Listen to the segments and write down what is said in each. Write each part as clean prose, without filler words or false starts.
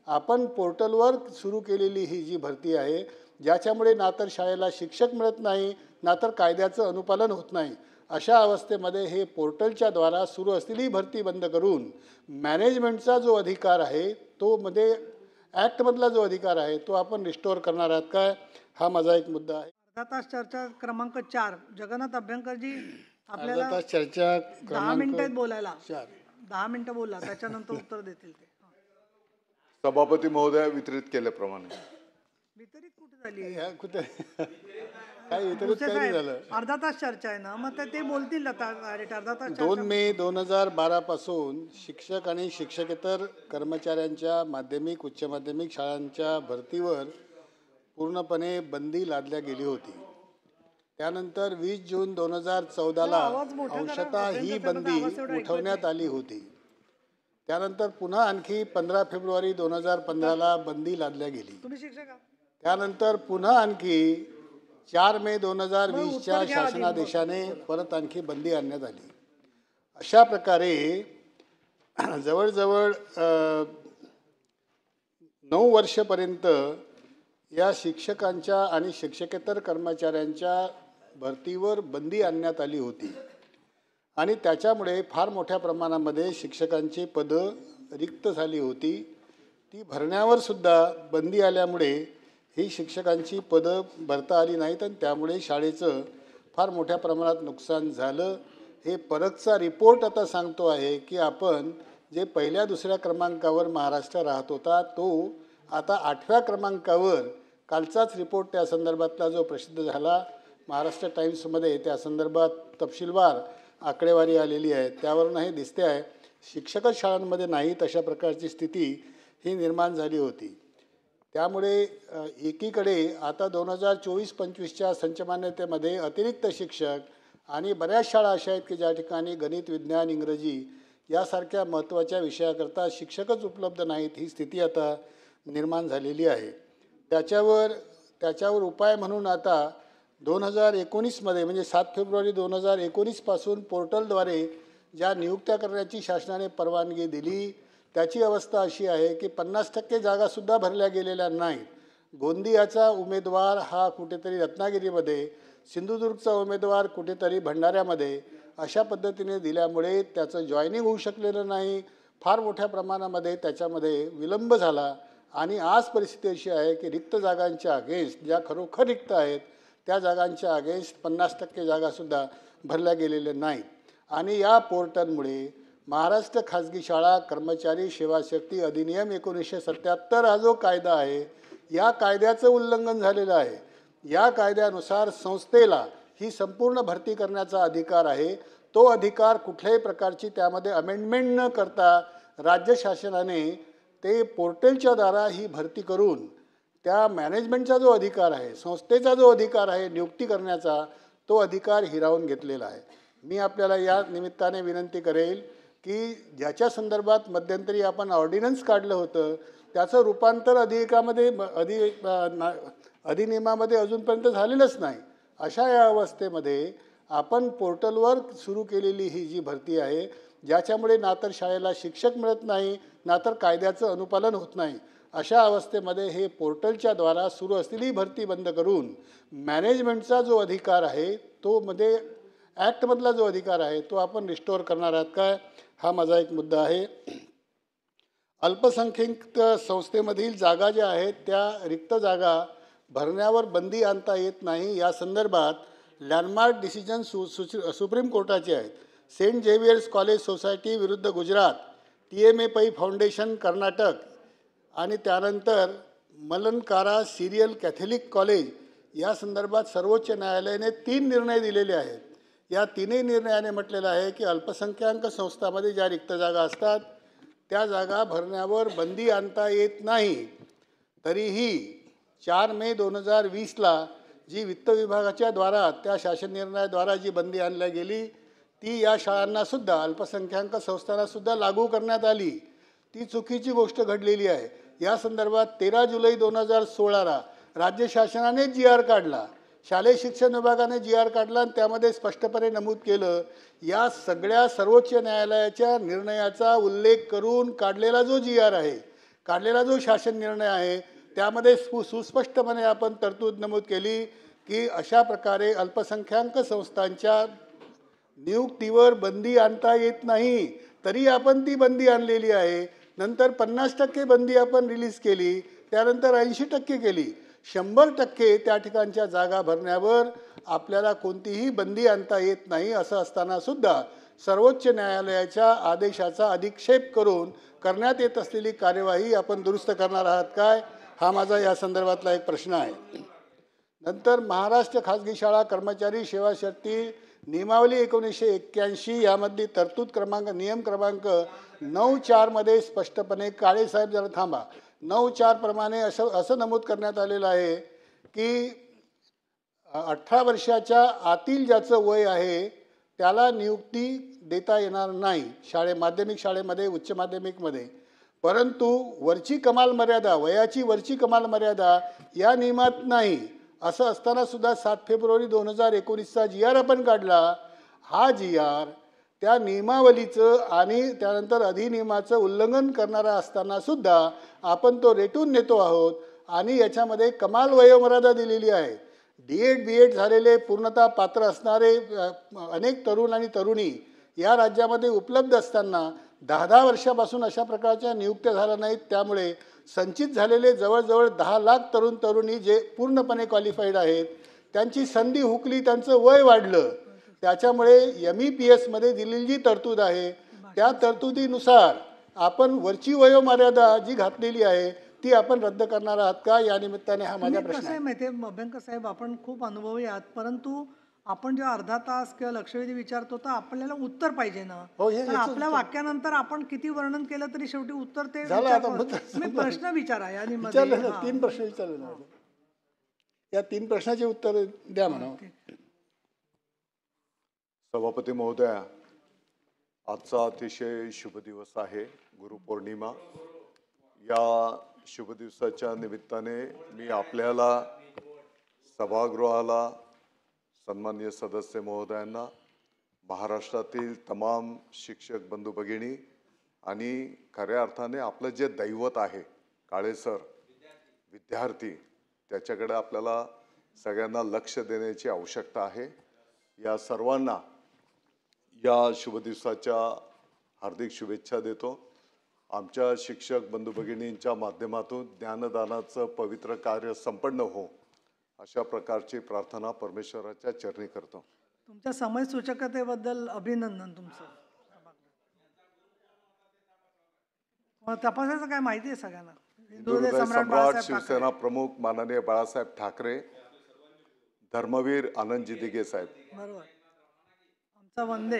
आपण पोर्टलवर सुरू केलेली ही जी भरती आहे, ज्याच्यामुळे ना तर शाळेला शिक्षक मिळत नाही, ना तर कायद्याचं अनुपालन होत नाही, अशा अवस्थेमध्ये हे पोर्टलच्या द्वारा सुरू असलेली भरती बंद करून मॅनेजमेंटचा जो अधिकार आहे तो ॲक्टमधला जो अधिकार आहे तो आपण रिस्टोअर करणार आहात काय, हा माझा एक मुद्दा आहे. अर्धा तास चर्चा क्रमांक 4. जगन्नाथ अभ्यंकरजी, अर्धा आपल्याला तास चर्चा 10 क्रमांक मिनिटं आहेत बोलायला. 4. 10 मिनिटं बोला, त्याच्यानंतर उत्तर देतील ते. सभापती महोदय वितरित केल्याप्रमाणे वितरित कुठे झाली? ह्या कुठे काय वितरित भुसे काही साहेब, झालं? अर्धा तास चर्चा आहे ना, मग ते बोलतील आता direct अर्धा तास 2 चर्चा. मे 2012 पासून शिक्षक आणि शिक्षकेतर कर्मचाऱ्यांच्या माध्यमिक उच्च माध्यमिक शाळांच्या भरतीवर पूर्णपणे बंदी लादल्या गेली होती. त्यानंतर 20 जून 2014ला आवाज मोठा करा, अंशतः ही अभ्यंकर बंदी आवाज एवढा ऐकू येत उठवण्यात आली होती. त्यानंतर पुन्हा आणखी 15 फेब्रुवारी 2015ला बंदी लादल्या गेली. तुम्ही शिक्षक आहात? त्यानंतर पुन्हा आणखी 4 मे 2020च्या उत्तर घ्या आधी शासनादेशाने परत आणखी बंदी आणण्यात आली. अशा प्रकारे जवळजवळ 9 वर्षपर्यंत या शिक्षकांच्या आणि शिक्षकेतर कर्मचाऱ्यांच्या भरतीवर बंदी आणण्यात आली होती आणि त्याच्यामुळे फार मोठ्या प्रमाणामध्ये शिक्षकांची पदं रिक्त झाली होती. ती भरण्यावर सुद्धा बंदी आल्यामुळे ही शिक्षकांची पदं भरता आली नाहीत आणि त्यामुळे शाळेचं फार मोठ्या प्रमाणात नुकसान झालं. हे परतचा रिपोर्ट आता सांगतो आहे की आपण जे पहिल्या दुसऱ्या क्रमांकावर महाराष्ट्र राहत होता तो आता 8व्या क्रमांकावर, कालचाच रिपोर्ट त्या संदर्भातला जो प्रसिद्ध झाला महाराष्ट्र टाइम्समध्ये, त्या संदर्भात तपशीलवार आकडेवारी आलेली आहे. त्यावरून हे दिसते आहे शिक्षकच शाळांमध्ये नाहीत अशा प्रकारची स्थिती ही निर्माण झाली होती. त्यामुळे एकीकडे आता 2024-25च्या संचमान्यतेमध्ये अतिरिक्त शिक्षक आणि बऱ्याच शाळा अशा आहेत की ज्या ठिकाणी गणित, विज्ञान, इंग्रजी यासारख्या महत्त्वाच्या विषयाकरता शिक्षकच उपलब्ध नाहीत, ही स्थिती आता निर्माण झालेली आहे. त्याच्यावर उपाय म्हणून आता 2019मध्ये म्हणजे 7 फेब्रुवारी 2019 पासून पोर्टलद्वारे ज्या नियुक्त्या करण्याची शासनाने परवानगी दिली त्याची अवस्था अशी आहे की 50% जागासुद्धा भरल्या गेलेल्या नाहीत. गोंदियाचा उमेदवार हा कुठेतरी रत्नागिरीमध्ये, सिंधुदुर्गचा उमेदवार कुठेतरी भंडाऱ्यामध्ये अशा पद्धतीने दिल्यामुळे त्याचं जॉईनिंग होऊ शकलेलं नाही. फार मोठ्या प्रमाणामध्ये त्याच्यामध्ये विलंब झाला आणि आज परिस्थिती अशी आहे की रिक्त जागांच्या अगेन्स्ट, ज्या खरोखर रिक्त आहेत त्या जागांच्या अगेन्स्ट 50% जागासुद्धा भरल्या गेलेल्या नाहीत. आणि या पोर्टलमुळे महाराष्ट्र खाजगी शाळा कर्मचारी सेवाशक्ती अधिनियम 1977 हा जो कायदा आहे या कायद्याचं उल्लंघन झालेलं आहे. या कायद्यानुसार संस्थेला ही संपूर्ण भरती करण्याचा अधिकार आहे. तो अधिकार कुठल्याही प्रकारची त्यामध्ये अमेंडमेंट न करता राज्य शासनाने ते पोर्टलच्या द्वारा ही भरती करून त्या मॅनेजमेंटचा जो अधिकार आहे, संस्थेचा जो अधिकार आहे नियुक्ती करण्याचा, तो अधिकार हिरावून घेतलेला आहे. मी आपल्याला या निमित्ताने विनंती करेल की ज्याच्या संदर्भात मध्यंतरी आपण ऑर्डिनन्स काढलं होतं त्याचं रूपांतर अधिनियमामध्ये अजूनपर्यंत झालेलंच नाही. अशा या अवस्थेमध्ये आपण पोर्टलवर सुरू केलेली ही जी भरती आहे ज्याच्यामुळे ना तर शाळेला शिक्षक मिळत नाही, ना तर कायद्याचं अनुपालन होत नाही, अशा अवस्थेमध्ये हे पोर्टलच्या द्वारा सुरू असलेली भरती बंद करून मॅनेजमेंटचा जो अधिकार आहे तो ॲक्टमधला जो अधिकार आहे तो आपण रिस्टोअर करणार आहात काय, हा माझा एक मुद्दा आहे. अल्पसंख्याक संस्थेमधील जागा ज्या आहेत त्या रिक्त जागा भरण्यावर बंदी आणता येत नाही या संदर्भात लँडमार्क डिसिजन सुप्रीम कोर्टाचे आहेत. सेंट झेवियर्स कॉलेज सोसायटी विरुद्ध गुजरात, TMA पै फाउंडेशन कर्नाटक आणि त्यानंतर मलनकारा सिरियल कॅथलिक कॉलेज या संदर्भात सर्वोच्च न्यायालयाने 3 निर्णय दिलेले आहेत. या तिन्ही निर्णयाने म्हटलेलं आहे की अल्पसंख्याक संस्थांमध्ये ज्या रिक्त जागा असतात त्या जागा भरण्यावर बंदी आणता येत नाही. तरीही 4 मे 2020ला जी वित्त विभागाच्या द्वारा त्या शासन निर्णयाद्वारा जी बंदी आणली गेली ती या शाळांनासुद्धा अल्पसंख्याक संस्थांनासुद्धा लागू करण्यात आली. ती चुकीची गोष्ट घडलेली आहे. या संदर्भात 13 जुलै 2016ला राज्य शासनाने GR काढला, शालेय शिक्षण विभागाने GR काढला आणि त्यामध्ये स्पष्टपणे नमूद केलं या सगळ्या सर्वोच्च न्यायालयाच्या निर्णयाचा उल्लेख करून काढलेला जो GR आहे काढलेला जो शासन निर्णय आहे त्यामध्ये सुस्पष्टपणे आपण तरतूद नमूद केली की अशा प्रकारे अल्पसंख्याक संस्थांच्या नियुक्तीवर बंदी आणता येत नाही, तरी आपण ती बंदी आणलेली आहे. नंतर 50% बंदी आपण रिलीज केली, त्यानंतर 80% केली. 100% त्या ठिकाणच्या जागा भरण्यावर आपल्याला कोणतीही बंदी आणता येत नाही. असं असताना सुद्धा सर्वोच्च न्यायालयाच्या आदेशाचा अधिक्षेप करून करण्यात येत असलेली कार्यवाही आपण दुरुस्त करणार आहात काय, हा माझा या संदर्भातला एक प्रश्न आहे. नंतर महाराष्ट्र खाजगी शाळा कर्मचारी सेवा शर्ती नियमावली 1981 यामधली तरतूद नियम क्रमांक 9(4) मध्ये स्पष्टपणे, काळेसाहेब जरा थांबा, 9(4) प्रमाणे असं नमूद करण्यात आलेलं आहे की 18 वर्षाच्या आतील ज्याचं वय आहे त्याला नियुक्ती देता येणार नाही माध्यमिक शाळेमध्ये, उच्च माध्यमिकमध्ये. परंतु वरची कमाल मर्यादा, वयाची वरची कमाल मर्यादा या नियमात नाही. असं असताना सुद्धा 7 फेब्रुवारी 2019चा GR आपण काढला. हा GR त्या नियमावलीचं आणि त्यानंतर अधिनियमाचं उल्लंघन करणारा असताना सुद्धा आपण तो रेटून नेतो आहोत आणि याच्यामध्ये कमाल वयोमर्यादा दिलेली आहे. D.Ed. B.Ed. झालेले पूर्णतः पात्र असणारे अनेक तरुण आणि तरुणी या राज्यामध्ये उपलब्ध असताना 10 वर्षापासून अशा प्रकारच्या नियुक्त्या झाल्या नाहीत. त्यामुळे संचित झालेले जवळजवळ 10 लाख तरुण तरुणी जे पूर्णपणे क्वालिफाईड आहेत त्यांची संधी हुकली, त्यांचं वय वाढलं. त्याच्यामुळे MEPS मध्ये दिलेली जी तरतूद आहे त्या तरतुदीनुसार आपण वरची वयोमर्यादा जी घातलेली आहे ती आपण रद्द करणार आहात का, या निमित्ताने हा माझा प्रश्न कसं आहे माहिती आहे अभ्यंकर साहेब, आपण खूप अनुभवी आहात, परंतु आपण जेव्हा अर्धा तास किंवा लक्षवेधी विचारतो तर आपल्याला उत्तर पाहिजे ना. पण आपल्या वाक्यानंतर आपण किती वर्णन केलं तरी शेवटी उत्तर ते मी प्रश्न विचारा आणि 3 प्रश्न विचारले ना, या 3 प्रश्नाचे उत्तर द्या म्हणा. सभापती महोदया, आजचा अतिशय शुभ दिवस आहे, गुरुपौर्णिमा. या शुभ दिवसाच्या निमित्ताने मी आपल्याला, सभागृहाला, सन्माननीय सदस्य महोदयांना, महाराष्ट्रातील तमाम शिक्षक बंधू भगिनी आणि खऱ्या अर्थाने आपलं जे दैवत आहे काळे सर, विद्यार्थी, त्याच्याकडे आपल्याला सगळ्यांना लक्ष देण्याची आवश्यकता आहे. या सर्वांना या शुभ दिवसाच्या हार्दिक शुभेच्छा देतो. आमच्या शिक्षक बंधू भगिनींच्या माध्यमातून ज्ञानदानाचं पवित्र कार्य संपन्न हो, अशा प्रकारची प्रार्थना परमेश्वराच्या चरणी करतो. तुमच्या समय सूचकतेबद्दल अभिनंदन तुमचं. तपासायचं काय माहिती आहे सगळ्यांना. हिंदू सम्राट शिवसेना प्रमुख माननीय बाळासाहेब ठाकरे, धर्मवीर आनंदजी दिघे साहेब. बरोबर, आमचा वंदे.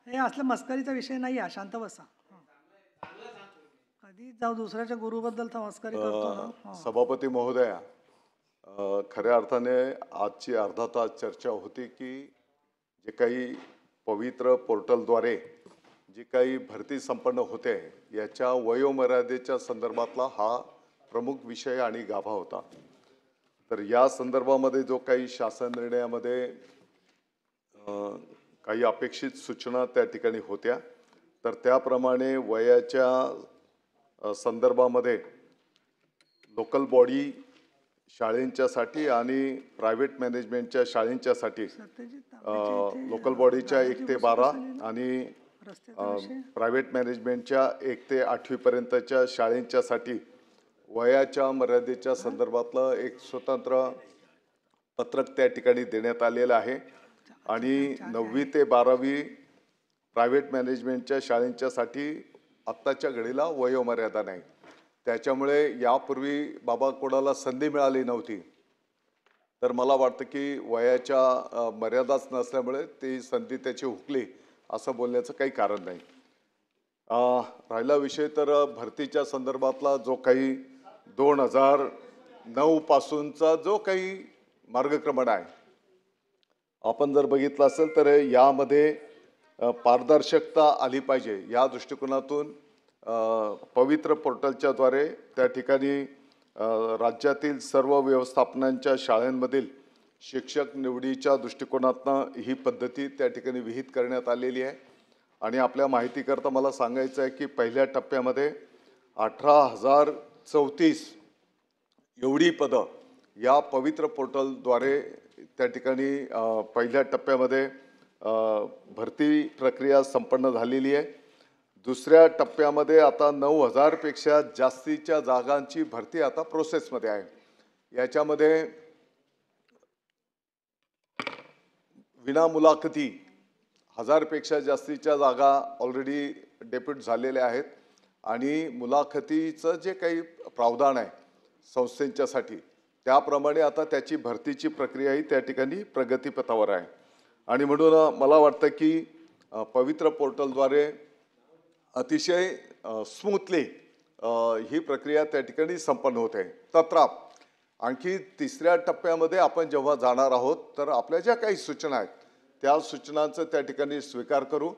हे असलं मस्करीचा विषय नाही आहे, शांत बसा. कधी जाऊ दुसऱ्याच्या गुरुबद्दल तर मस्करी करतो ना. सभापती महोदया, खऱ्या अर्थाने आजची अर्धा तास चर्चा होती की जे काही पवित्र पोर्टलद्वारे जी काही भरती संपन्न होते याच्या वयोमर्यादेच्या संदर्भातला हा प्रमुख विषय आणि गाभा होता. तर या संदर्भामध्ये जो काही शासन निर्णयामध्ये काही अपेक्षित सूचना त्या ठिकाणी होत्या, तर त्याप्रमाणे वयाच्या संदर्भामध्ये लोकल बॉडी शाळेंच्यासाठी आणि प्रायव्हेट मॅनेजमेंटच्या शाळेंच्यासाठी लोकल बॉडीच्या 1 ते 12 आणि प्रायव्हेट मॅनेजमेंटच्या 1 ते 8वी पर्यंतच्या शाळेंच्यासाठी वयाच्या मर्यादेच्या संदर्भातलं एक स्वतंत्र पत्रक त्या ठिकाणी देण्यात आलेलं आहे. आणि 9वी ते 12वी प्रायव्हेट मॅनेजमेंटच्या शाळेंच्यासाठी आत्ताच्या घडीला वयोमर्यादा नाही. त्याच्यामुळे यापूर्वी बाबा कोणाला संधी मिळाली नव्हती, तर मला वाटतं की वयाच्या मर्यादाच नसल्यामुळे ती संधी त्याची हुकली असं बोलण्याचं काही कारण नाही. राहिला विषय तर भरतीच्या संदर्भातला जो काही 2009 पासूनचा जो काही मार्गक्रमण आहे, आपण जर बघितलं असेल तर यामध्ये पारदर्शकता आली पाहिजे या दृष्टिकोनातून पवित्र पोर्टलच्याद्वारे त्या ठिकाणी राज्यातील सर्व व्यवस्थापनांच्या शाळांमधील शिक्षक निवडीच्या दृष्टिकोनातनं ही पद्धती त्या ठिकाणी विहित करण्यात आलेली आहे. आणि आपल्या माहितीकरता मला सांगायचं आहे की पहिल्या टप्प्यामध्ये 18,034 एवढी पदं या पवित्र पोर्टलद्वारे त्या ठिकाणी पहिल्या टप्प्यामध्ये भरती प्रक्रिया संपन्न झालेली आहे. दुसऱ्या टप्प्यामध्ये आता 9,000 पेक्षा जास्तीच्या जागांची भरती आता प्रोसेसमध्ये आहे. याच्यामध्ये विना मुलाखती 1000 पेक्षा जास्तीच्या जागा ऑलरेडी डेप्यूट झालेल्या आहेत आणि मुलाखतीचं जे काही प्रावधान आहे संस्थेच्यासाठी त्याप्रमाणे आता त्याची भरतीची प्रक्रियाही त्या ठिकाणी प्रगतीपथावर आहे. आणि म्हणून मला वाटतं की पवित्र पोर्टलद्वारे अतिशय स्मूथली ही प्रक्रिया त्या ठिकाणी संपन्न होत आहे. तत्राप आणखी तिसऱ्या टप्प्यामध्ये आपण जेव्हा जाणार आहोत तर आपल्या ज्या काही सूचना आहेत त्या सूचनांचं त्या ठिकाणी स्वीकार करू.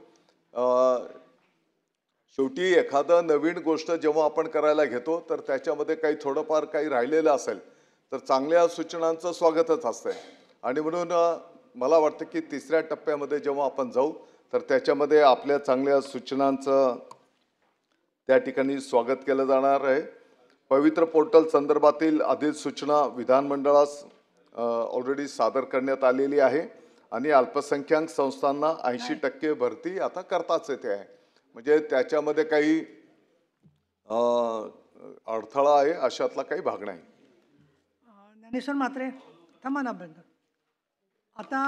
शेवटी एखादं नवीन गोष्ट जेव्हा आपण करायला घेतो तर त्याच्यामध्ये काही थोडंफार काही राहिलेलं असेल तर चांगल्या सूचनांचं स्वागतच असतं. आणि म्हणून मला वाटतं की तिसऱ्या टप्प्यामध्ये जेव्हा आपण जाऊ तर त्याच्यामध्ये आपल्या चांगल्या सूचनांचं त्या ठिकाणी स्वागत केलं जाणार आहे. पवित्र पोर्टल संदर्भातील अधिसूचना विधानमंडळास ऑलरेडी सादर करण्यात आलेली आहे आणि अल्पसंख्याक संस्थांना 80% भरती आता करताच येते आहे. म्हणजे त्याच्यामध्ये काही अडथळा आहे अशातला काही भाग नाही. ज्ञानेश्वर म्हात्रे थांबा ना अभ्यंकर. आता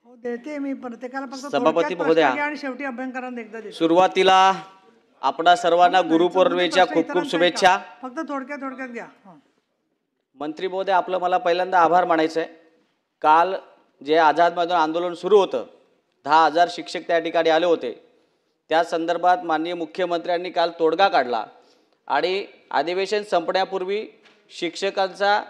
हो देते मी प्रत्येकाला फक्त सभापती महोदया आणि शेवटी अभ्यंकरांना एकदा देते. सुरुवातीला आपणा सर्वांना गुरुपौर्णिमेच्या खूप खूप शुभेच्छा. फक्त थोडक्यात घ्या. मंत्री महोदय आपलं मला पहिल्यांदा आभार मानायचं आहे. काल जे आझाद मैदान आंदोलन सुरू होतं 10,000 शिक्षक त्या ठिकाणी आले होते. त्या संदर्भात माननीय मुख्यमंत्र्यांनी काल तोडगा काढला आणि अधिवेशन संपण्यापूर्वी शिक्षकांचा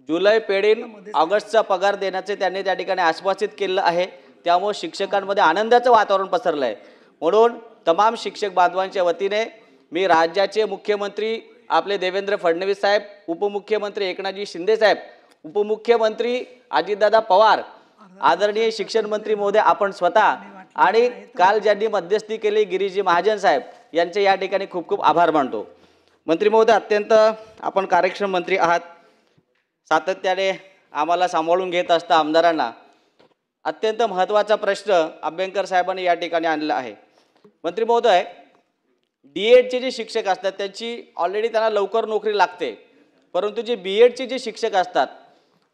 जुलै पेढीन ऑगस्टचा पगार देण्याचे त्यांनी त्या ठिकाणी आश्वासित केलं आहे. त्यामुळे शिक्षकांमध्ये आनंदाचं वातावरण पसरलं आहे. म्हणून तमाम शिक्षक बांधवांच्या वतीने मी राज्याचे मुख्यमंत्री आपले देवेंद्र फडणवीस साहेब, उपमुख्यमंत्री एकनाथजी शिंदे साहेब, उपमुख्यमंत्री अजितदादा पवार, आदरणीय शिक्षण मंत्री महोदय आपण स्वतः आणि काल ज्यांनी मध्यस्थी केली गिरीजी महाजन साहेब यांचे या ठिकाणी खूप खूप आभार मानतो. मंत्री महोदय अत्यंत आपण कार्यक्षम मंत्री आहात. सातत्याने आम्हाला सांभाळून घेत असता आमदारांना. अत्यंत महत्त्वाचा प्रश्न अभ्यंकर साहेबांनी या ठिकाणी आणला आहे. मंत्री महोदय DEDचे जे शिक्षक असतात त्यांची ऑलरेडी त्यांना लवकर नोकरी लागते, परंतु जे BEdचे जे शिक्षक असतात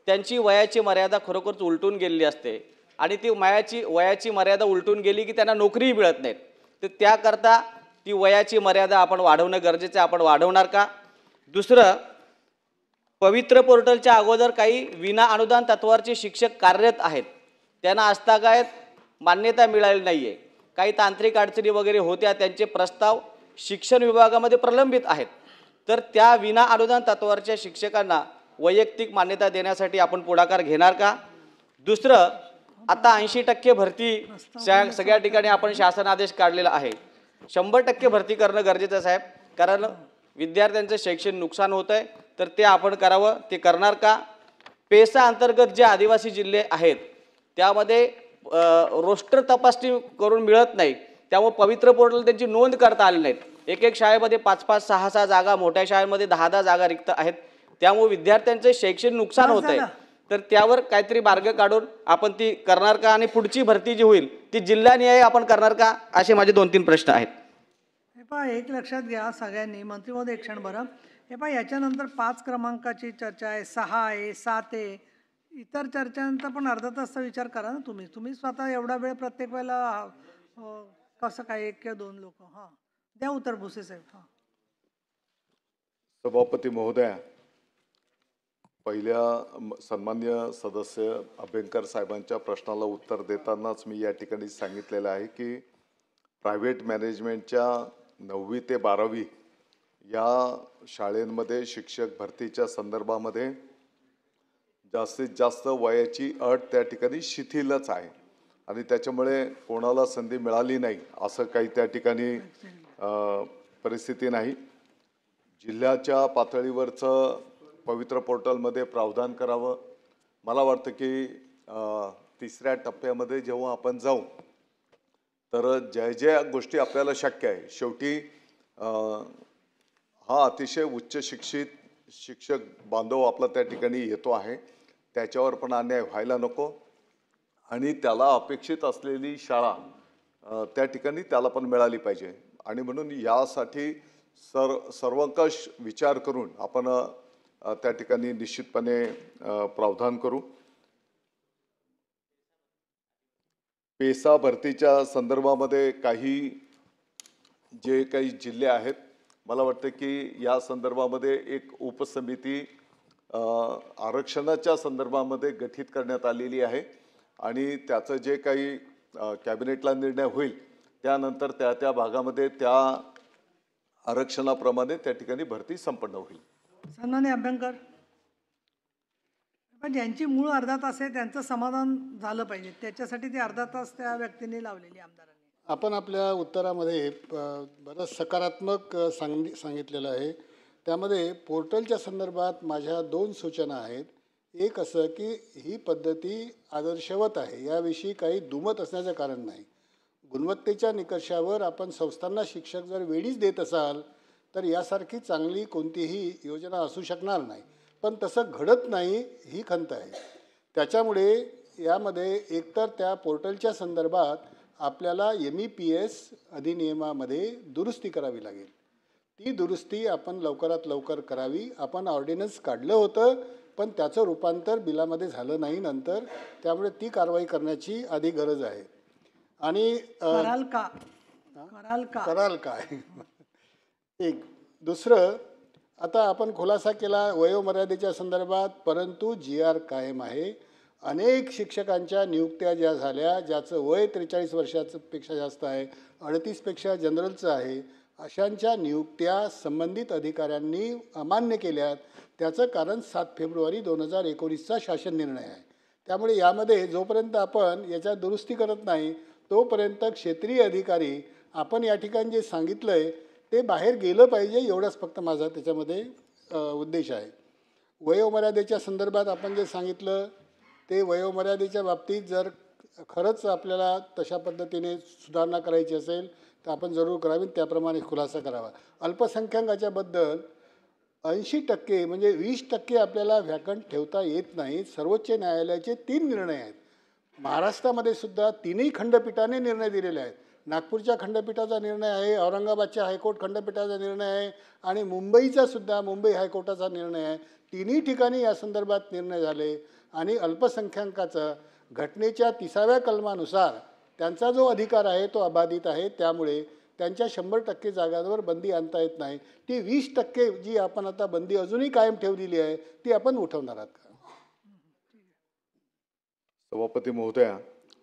त्यांची वयाची मर्यादा खरोखरच उलटून गेलेली असते आणि ती वयाची मर्यादा उलटून गेली की त्यांना नोकरीही मिळत नाहीत. तर त्याकरता ती वयाची मर्यादा आपण वाढवणं गरजेचं आहे. आपण वाढवणार का? दुसरं, पवित्र पोर्टलच्या अगोदर काही विना अनुदान तत्वावरचे शिक्षक कार्यरत आहेत, त्यांना आजतागायत मान्यता मिळालेली नाही आहे. काही तांत्रिक अडचणी वगैरे होत्या, त्यांचे प्रस्ताव शिक्षण विभागामध्ये प्रलंबित आहेत. तर त्या विना अनुदान तत्वावरच्या शिक्षकांना वैयक्तिक मान्यता देण्यासाठी आपण पुढाकार घेणार का? दुसरं, आता 80% भरती सगळ्या ठिकाणी आपण शासन आदेश काढलेला आहे. 100% भरती करणं गरजेचं आहे साहेब, कारण विद्यार्थ्यांचं शैक्षणिक नुकसान होतं आहे. तर ते आपण करावं, ते करणार का? पेसा अंतर्गत जे आदिवासी जिल्हे आहेत त्यामध्ये रोस्टर तपासणी करून मिळत नाही, त्यामुळे पवित्र पोर्टल त्यांची नोंद करता आली नाहीत. एक शाळेमध्ये 5-5, 6-6 जागा, मोठ्या शाळेमध्ये 10-10 जागा रिक्त आहेत. त्यामुळे विद्यार्थ्यांचे शैक्षणिक नुकसान होत आहे. तर त्यावर काहीतरी मार्ग काढून आपण ती करणार का? आणि पुढची भरती जी होईल ती जिल्हानिहाय आपण करणार का? असे माझे 2-3 प्रश्न आहेत. हे पहा, एक लक्षात घ्या सगळ्यांनी. मंत्री महोदय एक क्षण बरं. हे पहा, याच्यानंतर 5 क्रमांकाची चर्चा आहे, 6 आहे, 7 आहे. इतर चर्चांचा पण अर्धा तासचा विचार करा ना तुम्ही स्वतः. एवढा वेळ प्रत्येक वेळेला कसं काय 1 किंवा 2 लोक? हां, द्या उत्तर भुसे साहेब. हां, सभापती महोदया, पहिल्या सन्मान्य सदस्य अभ्यंकर साहेबांच्या प्रश्नाला उत्तर देतानाच मी या ठिकाणी सांगितलेलं आहे की प्रायव्हेट मॅनेजमेंटच्या 9वी ते 12वी या शाळेंमध्ये शिक्षक भरतीच्या संदर्भामध्ये जास्तीत जास्त वयाची अट त्या ठिकाणी शिथिलच आहे आणि त्याच्यामुळे कोणाला संधी मिळाली नाही असं काही त्या ठिकाणी परिस्थिती नाही. जिल्ह्याच्या पातळीवरचं पवित्र पोर्टलमध्ये प्रावधान करावं. मला वाटतं की तिसऱ्या टप्प्यामध्ये जेव्हा आपण जाऊ तर ज्या ज्या गोष्टी आपल्याला शक्य आहे, शेवटी हा अतिशय उच्च शिक्षित शिक्षक बांधव आपला त्या ठिकाणी येतो आहे, त्याच्यावर पण अन्याय व्हायला नको आणि त्याला अपेक्षित असलेली शाळा त्या ठिकाणी त्याला पण मिळाली पाहिजे. आणि म्हणून यासाठी सर्वंकष विचार करून आपण त्या ठिकाणी निश्चितपणे प्रावधान करू. पेसा भरतीच्या संदर्भामध्ये जे काही जिल्हे आहेत, मला वाटतं की या संदर्भामध्ये एक उपसमिती आरक्षणाच्या संदर्भामध्ये गठीत करण्यात आलेली आहे आणि त्याचं जे काही कॅबिनेटला निर्णय होईल त्यानंतर त्या भागामध्ये त्या आरक्षणाप्रमाणे त्या ठिकाणी भरती संपन्न होईल. सन्माननीय अभ्यंकर, पण ज्यांची मूळ अर्धा तास आहे त्यांचं समाधान झालं पाहिजे, त्याच्यासाठी ते अर्धा तास त्या व्यक्तीने लावलेली आमदारांनी. आपण आपल्या उत्तरामध्ये बरंच सकारात्मक सांगितलेलं आहे. त्यामध्ये पोर्टलच्या संदर्भात माझ्या 2 सूचना आहेत. एक असं की ही पद्धती आदर्शवत आहे, याविषयी काही दुमत असण्याचं कारण नाही. गुणवत्तेच्या निकषावर आपण संस्थांना शिक्षक जर वेळीच देत असाल तर यासारखी चांगली कोणतीही योजना असू शकणार नाही. पण तसं घडत नाही ही खंत आहे. त्याच्यामुळे यामध्ये एकतर त्या पोर्टलच्या संदर्भात आपल्याला MEPS अधिनियमामध्ये दुरुस्ती करावी लागेल. ती दुरुस्ती आपण लवकरात लवकर करावी. आपण ऑर्डिनन्स काढलं होतं पण त्याचं रूपांतर बिलामध्ये झालं नाही नंतर, त्यामुळे ती कारवाई करण्याची आधी गरज आहे. आणि कराल काय एक दुसरं, आता आपण खुलासा केला वयोमर्यादेच्या संदर्भात, परंतु GR कायम आहे. अनेक शिक्षकांच्या नियुक्त्या ज्या झाल्या, ज्याचं वय 43 वर्षाचं पेक्षा जास्त आहे, 38 पेक्षा जनरलचं आहे, अशांच्या नियुक्त्या संबंधित अधिकाऱ्यांनी अमान्य केल्यात. त्याचं कारण 7 फेब्रुवारी 2019चा शासन निर्णय आहे. त्यामुळे यामध्ये जोपर्यंत आपण याच्या दुरुस्ती करत नाही तोपर्यंत क्षेत्रीय अधिकारी आपण या ठिकाणी जे सांगितलं आहे ते बाहेर गेलं पाहिजे, एवढाच फक्त माझा त्याच्यामध्ये उद्देश आहे. वयोमर्यादेच्या संदर्भात आपण जे सांगितलं ते वयोमर्यादेच्या बाबतीत जर खरंच आपल्याला तशा पद्धतीने सुधारणा करायची असेल तर आपण जरूर करावी, त्याप्रमाणे खुलासा करावा. अल्पसंख्याकाच्याबद्दल 80% म्हणजे 20% आपल्याला व्हॅकंट ठेवता येत नाही. सर्वोच्च न्यायालयाचे 3 निर्णय आहेत. महाराष्ट्रामध्ये सुद्धा 3ही खंडपीठाने निर्णय दिलेले आहेत. नागपूरच्या खंडपीठाचा निर्णय आहे, औरंगाबादच्या हायकोर्ट खंडपीठाचा निर्णय आहे आणि मुंबईचा सुद्धा मुंबई हायकोर्टाचा निर्णय आहे. 3ही ठिकाणी या संदर्भात निर्णय झाले आणि अल्पसंख्याकाचा घटनेच्या 30व्या कलमानुसार त्यांचा जो अधिकार आहे तो अबाधित आहे. त्यामुळे त्यांच्या 100% जागांवर बंदी आणता येत नाही. ती 20% जी आपण आता बंदी अजूनही कायम ठेवलेली आहे ती आपण उठवणार आहात का? सभापती महोदया,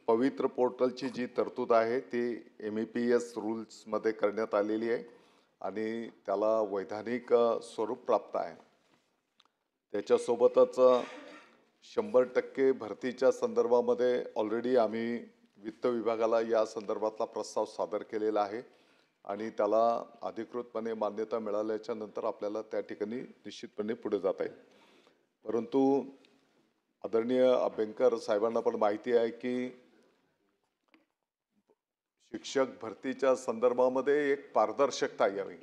पवित्र पोर्टलची जी तरतूद आहे ती MEPS रूल्समध्ये करण्यात आलेली आहे आणि त्याला वैधानिक स्वरूप प्राप्त आहे. त्याच्यासोबतच 100% भरतीच्या संदर्भामध्ये ऑलरेडी आम्ही वित्त विभागाला या संदर्भातला प्रस्ताव सादर केलेला आहे आणि त्याला अधिकृतपणे मान्यता मिळाल्याच्या नंतर आपल्याला त्या ठिकाणी निश्चितपणे पुढे जाता येईल. परंतु आदरणीय अभ्यंकर साहेबांना पण माहिती आहे की शिक्षक भरतीच्या संदर्भामध्ये एक पारदर्शकता यावी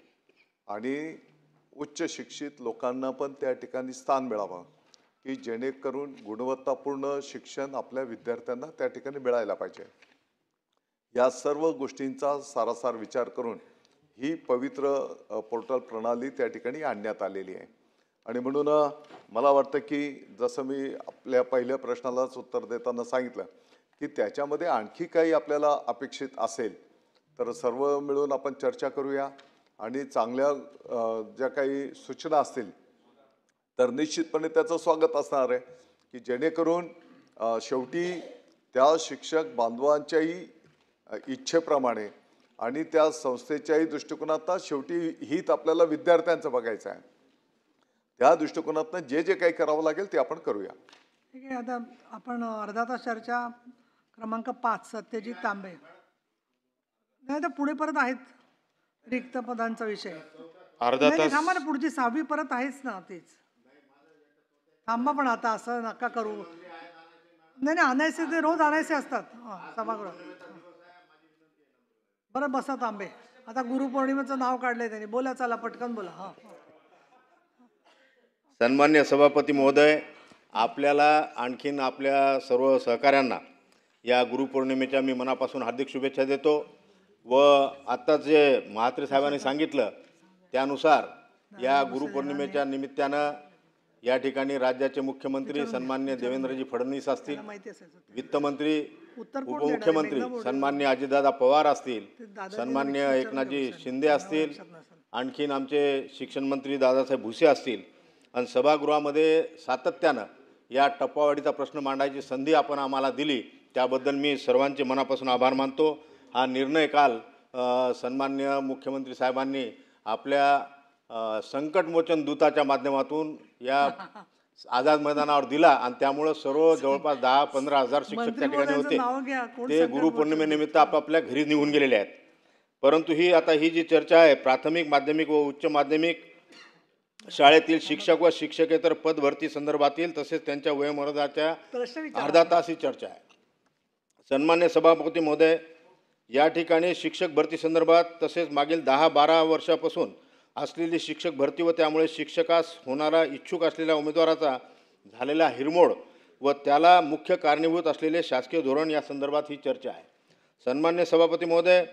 आणि उच्च शिक्षित लोकांना पण त्या ठिकाणी स्थान मिळावं की जेणेकरून गुणवत्तापूर्ण शिक्षण आपल्या विद्यार्थ्यांना त्या ठिकाणी मिळायला पाहिजे. या सर्व गोष्टींचा सारासार विचार करून ही पवित्र पोर्टल प्रणाली त्या ठिकाणी आणण्यात आलेली आहे. आणि म्हणून मला वाटतं की जसं मी आपल्या पहिल्या प्रश्नालाच उत्तर देताना सांगितलं की त्याच्यामध्ये आणखी काही आपल्याला अपेक्षित असेल तर सर्व मिळून आपण चर्चा करूया आणि चांगल्या ज्या काही सूचना असतील तर निश्चितपणे त्याचं स्वागत असणार आहे की जेणेकरून शेवटी त्या शिक्षक बांधवांच्याही इच्छेप्रमाणे आणि त्या संस्थेच्याही दृष्टिकोनातनं शेवटी हित आपल्याला विद्यार्थ्यांचं बघायचं आहे. त्या दृष्टिकोनातनं जे जे काही करावं लागेल ते आपण करूया. ठीक आहे. आता आपण अर्धा तास चर्चा क्रमांक 5 सत्यजित तांबे. नाही तर पुढे परत आहेत रिक्त पदांचा विषय. अर्धा तास थांबा ना, पुढची 6वी परत आहेच ना तीच. थांबा पण आता असं नका करू. नाही आणायचे ते रोज आणायचे असतात सभागृहात. बरं बसा तांबे. आता गुरुपौर्णिमेचं नाव काढलंय त्यांनी. बोला, चला पटकन बोला. हा, सन्मान्य सभापती महोदय, आपल्याला आणखीन आपल्या सर्व सहकाऱ्यांना या गुरुपौर्णिमेच्या मी मनापासून हार्दिक शुभेच्छा देतो. व आत्ता जे म्हात्रे साहेबांनी सांगितलं त्यानुसार या गुरुपौर्णिमेच्या निमित्तानं या ठिकाणी राज्याचे मुख्यमंत्री सन्मान्य देवेंद्रजी फडणवीस असतील, वित्तमंत्री उपमुख्यमंत्री सन्मान्य अजितदादा पवार असतील, सन्मान्य एकनाथजी शिंदे असतील, आणखीन आमचे शिक्षण मंत्री दादासाहेब भुसे असतील आणि सभागृहामध्ये सातत्यानं या टप्पावाढीचा प्रश्न मांडायची संधी आपण आम्हाला दिली त्याबद्दल मी सर्वांचे मनापासून आभार मानतो. हा निर्णय काल सन्मान्य मुख्यमंत्री साहेबांनी आपल्या संकटमोचन दूताच्या माध्यमातून या आझाद मैदानावर दिला आणि त्यामुळं सर्व जवळपास 10-15 हजार शिक्षक त्या ठिकाणी होते. ते गुरुपौर्णिमेनिमित्त आपापल्या घरी निघून गेलेले आहेत. परंतु ही जी चर्चा आहे प्राथमिक माध्यमिक व उच्च माध्यमिक शाळेतील शिक्षक व शिक्षकेतर पद भरती संदर्भातील तसेच त्यांच्या वयोमर्यादाच्या अर्धा तास ही चर्चा आहे. सन्मान्य सभापती महोदय, या ठिकाणी शिक्षक भरती संदर्भात तसेच मागील 10-12 वर्षापासून असलेली शिक्षक भरती व त्यामुळे शिक्षकास होणारा इच्छुक असलेल्या उमेदवाराचा झालेला हिरमोड व त्याला मुख्य कारणीभूत असलेले शासकीय धोरण या संदर्भात ही चर्चा आहे. सन्मान्य सभापती महोदय,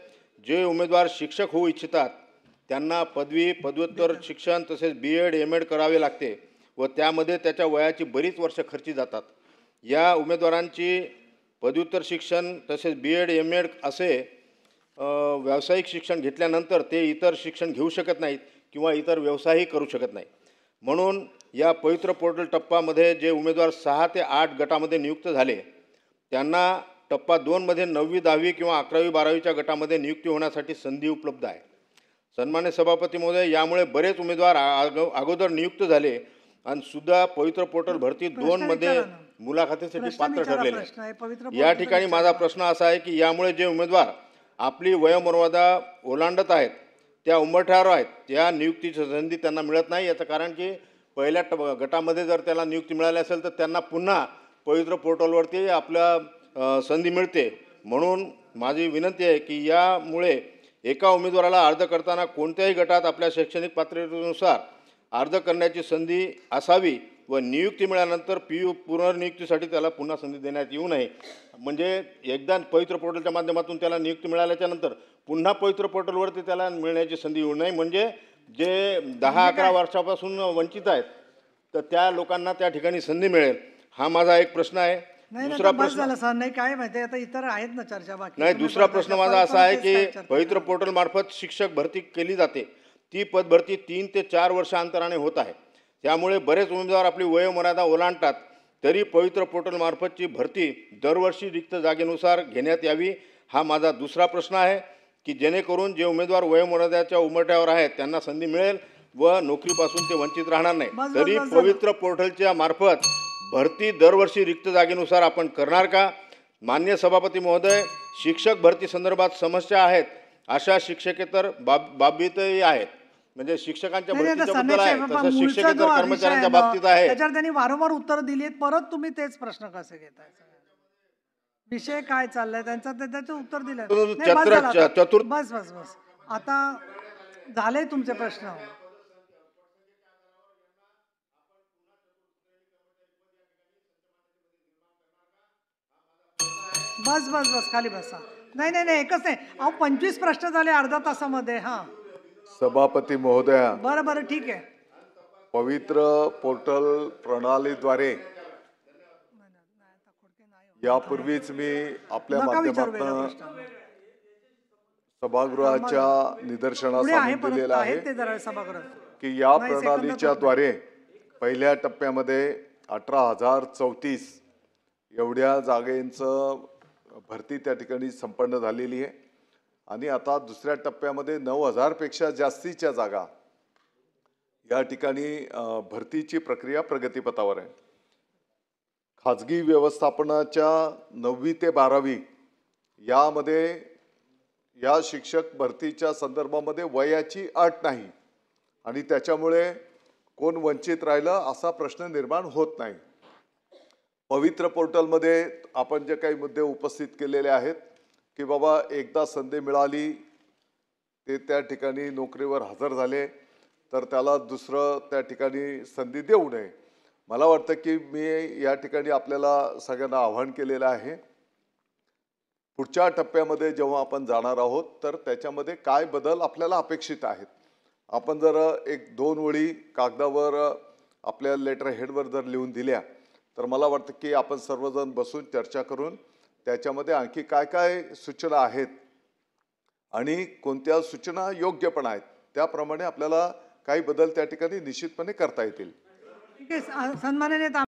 जे उमेदवार शिक्षक होऊ इच्छितात त्यांना पदवी पदव्युत्तर शिक्षण तसेच BEd MAd करावे लागते व त्यामध्ये त्याच्या वयाची बरीच वर्ष खर्ची जातात. या उमेदवारांची पदव्युत्तर शिक्षण तसेच BEd MAd असे व्यावसायिक शिक्षण घेतल्यानंतर ते इतर शिक्षण घेऊ शकत नाहीत किंवा इतर व्यवसायही करू शकत नाही. म्हणून या पवित्र पोर्टल टप्पामध्ये जे उमेदवार 6 ते 8 गटामध्ये नियुक्त झाले त्यांना टप्पा 2 मध्ये 9वी 10वी किंवा 11वी 12वीच्या गटामध्ये नियुक्ती होण्यासाठी संधी उपलब्ध आहे. सन्मान्य सभापती महोदय, यामुळे बरेच उमेदवार अगोदर नियुक्त झाले आणि सुद्धा पवित्र पोर्टल भरती 2 मध्ये मुलाखतीसाठी पात्र ठरलेले आहेत. या ठिकाणी माझा प्रश्न असा आहे की यामुळे जे उमेदवार आपली वयोमर्यादा ओलांडत आहेत त्या उंबरठ्यावर आहेत त्या नियुक्तीची संधी त्यांना मिळत नाही. याचं कारण की पहिल्या गटामध्ये जर त्याला नियुक्ती मिळाली असेल तर त्यांना पुन्हा पवित्र पोर्टलवरती आपल्या संधी मिळते. म्हणून माझी विनंती आहे की यामुळे एका उमेदवाराला अर्ज करताना कोणत्याही गटात आपल्या शैक्षणिक पात्रतेनुसार अर्ज करण्याची संधी असावी व नियुक्ती मिळाल्यानंतर पुनर्नियुक्तीसाठी त्याला पुन्हा संधी देण्यात येऊ नये. म्हणजे एकदा पवित्र पोर्टलच्या माध्यमातून त्याला नियुक्ती मिळाल्याच्यानंतर पुन्हा पवित्र पोर्टलवरती त्याला मिळण्याची संधी येऊ नये. म्हणजे जे 10-11 वर्षापासून वंचित आहेत तर त्या लोकांना त्या ठिकाणी संधी मिळेल. हा माझा एक प्रश्न आहे. दुसरा प्रश्न नाही काय माहिती आता इतर आहेत ना चर्चा बाकी. नाही, दुसरा प्रश्न माझा असा आहे की पवित्र पोर्टल मार्फत शिक्षक भरती केली जाते. ती पदभरती 3 ते 4 वर्ष अंतराने होत आहे. त्यामुळे बरेच उमेदवार आपली वयोमर्यादा ओलांडतात. तरी पवित्र पोर्टल मार्फतची भरती दरवर्षी रिक्त जागेनुसार घेण्यात यावी. हा माझा दुसरा प्रश्न आहे की जेणेकरून जे उमेदवार वयोमर्यादाच्या उंबरठ्यावर आहेत त्यांना संधी मिळेल व नोकरीपासून ते वंचित राहणार नाही. तरी पवित्र पोर्टलच्या मार्फत भरती दरवर्षी रिक्त जागेनुसार आपण करणार का? मान्य सभापती महोदय, शिक्षक भरती संदर्भात समस्या आहेत अशा शिक्षकेतर बाबतीतही आहेत. म्हणजे शिक्षकांच्या भरतीबद्दल आहे तसं शिक्षकेतर कर्मचाऱ्यांच्या बाबतीत आहे. त्याच्यावर त्यांनी वारंवार उत्तर दिली आहेत. परत तुम्ही तेच प्रश्न कसे घेताय? विषय काय चाललाय त्यांचा त्याचं उत्तर दिलं. बस बस बस आता झाले तुमचे प्रश्न. बस बस बस खाली बसा. नाही नाही नाही एकच नाही. अहो 25 प्रश्न झाले अर्धा तासामध्ये. हा सभापती महोदया, बरं बरं ठीक आहे. पवित्र पोर्टल प्रणालीद्वारे यापूर्वीच मी आपल्या माध्यमातून सभागृहाच्या निदर्शनास आणून दिलेलं आहे की या प्रणालीच्या द्वारे पहिल्या टप्प्यामध्ये 18,034 एवढ्या जागेंचं भरती त्या ठिकाणी संपन्न झालेली आहे आणि आता दुसऱ्या टप्प्यामध्ये 9,000 पेक्षा जास्तीच्या जागा या ठिकाणी भरतीची प्रक्रिया प्रगतीपथावर आहे. खाजगी व्यवस्थापनाच्या 9वी ते 12वी यामध्ये या शिक्षक भरतीच्या संदर्भामध्ये वयाची अट नाही आणि त्याच्यामुळे कोण वंचित राहिलं असा प्रश्न निर्माण होत नाही. पवित्र पोर्टलमध्ये आपण जे काही मुद्दे उपस्थित केलेले आहेत की बाबा एकदा संधी मिळाली ते त्या ठिकाणी नोकरीवर हजर झाले तर त्याला दुसरं त्या ठिकाणी संधी देऊ नये. मला वाटतं की मी या ठिकाणी आपल्याला सगळ्यांना आव्हान केलेलं आहे. पुढच्या टप्प्यामध्ये जेव्हा आपण जाणार आहोत तर त्याच्यामध्ये काय बदल आपल्याला अपेक्षित आहेत. आपण जर एक 2 ओळी कागदावर आपल्या लेटर हेडवर जर लिहून दिल्या तर मला वाटतं की आपण सर्वजण बसून चर्चा करून त्याच्यामध्ये आणखी काय काय सूचना आहेत आणि कोणत्या सूचना योग्य पण आहेत त्याप्रमाणे आपल्याला काही बदल त्या ठिकाणी निश्चितपणे करता येतील. ठीक आहे. सन्माननीय